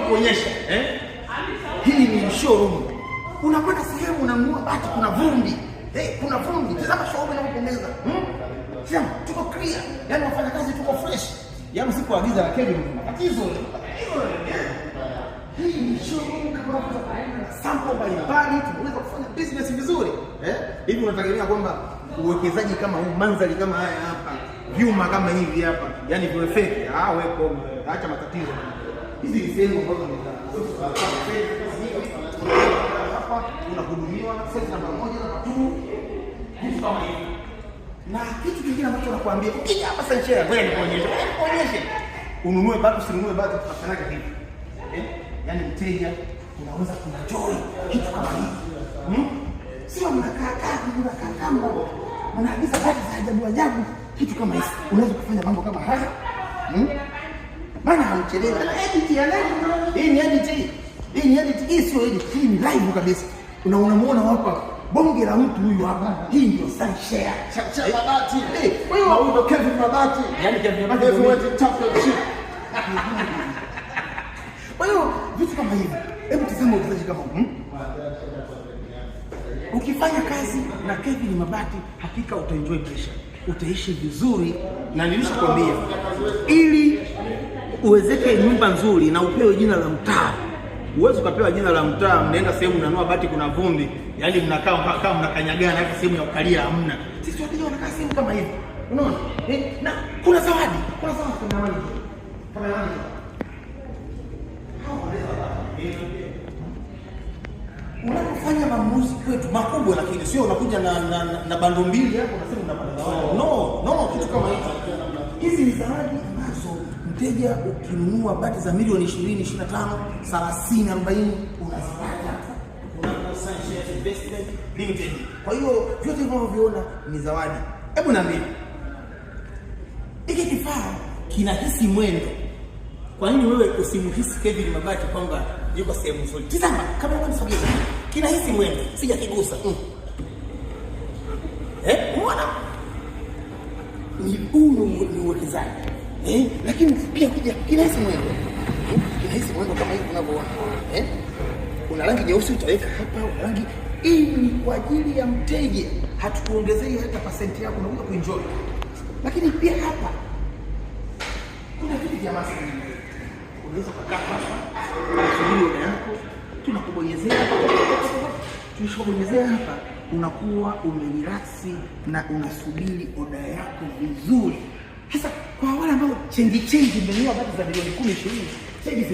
kuonyesha hii ni showroom. Unakwenda sehemu unanunua bati, kuna vumbi. Kuna vumbi. Tazama showroom inapopendeza. Tazama, tuko clear. Yaani wafanya kazi tuko fresh. Yaani usipoagiza la Kevin matatizo. Hii ni showroom kama sample mbalimbali, tunaweza kufanya business vizuri. Hivi unategemea kwamba uwekezaji kama huu, mandhari kama haya hapa, vyuma kama hivi hapa, yani viwe fake? Weko, acha matatizo. Hizi ni sehemu ambazo ni hapa unahudumiwa sasa namba 1 na 2 hivi kama hivi. Na kitu kingine ambacho nakwambia, ukija hapa Sanchera, wewe nikuonyeshe. Ununue bado usinunue bado, tutafanaga hivi. Yaani mteja unaweza kuenjoy kitu kama hivi. Sio mnakaa mnaagiza bati za ajabu kitu kama hivi. Unaweza kufanya mambo kama haya. Maana hamchelewi. Edit ya leo. Hii ni edit. Hii sio edit, hii ni live kabisa. Unamuona hapa bonge la mtu huyu hapa. Hii ndio Sanchera. Sanchera Mabati. Wewe ndio Kevin Mabati. Yaani Kevin Mabati ndio championship. Kwa hiyo vitu kama hivi, hebu tazama uwekezaji kama huu. Ukifanya kazi na Kevin Mabati, hakika utaenjoy maisha, utaishi vizuri. Na nilishakwambia, ili uwezeke nyumba nzuri na upewe jina la mtaa. Uwezo ukapewa jina la mtaa, mnaenda sehemu mnanua bati kuna vumbi, yaani mnakaa kama mnakanyagana, hata sehemu ya ukalia hamna. Sisi wateja wanakaa sehemu kama hivi. Unaona? Na kuna zawadi kuna mali. Kama mali. Unapofanya maamuzi kwetu makubwa, lakini sio unakuja na bando mbili hapo unasema unapata zawadi. No, kitu kama hicho. Hizi ni zawadi ambazo mteja ukinunua bati za milioni 20, 25, 30, 40 unazipata. Kuna Sanchez Investment Limited. Kwa hiyo vyote hivyo unavyoona ni zawadi. Hebu niambie, hiki kifaa kinahisi mwendo. Kwa nini wewe usimuhisi Kevin Mabati kwamba yuko sehemu nzuri? Tazama kama unamsogeza. Kinahisi mwendo, sijakigusa. Umeona? Ni uwekezaji. Lakini pia kuja kinahisi mwendo. Kinahisi mwendo kama hivi unavyoona. Una rangi nyeusi utaweka hapa, una rangi hii ni kwa ajili ya mteja. Hatukuongezei hata percent yako na kuenjoy. Lakini pia hapa kuna vitu vya maslahi. Unaweza kukaa hapa, unasubiri oda yako, tunakubonyezea hapa. Tukishakubonyezea hapa, unakuwa umerelax na unasubiri oda yako vizuri. Sasa kwa wale ambao change mmenunua bati za milioni 10, 20, sasa hivi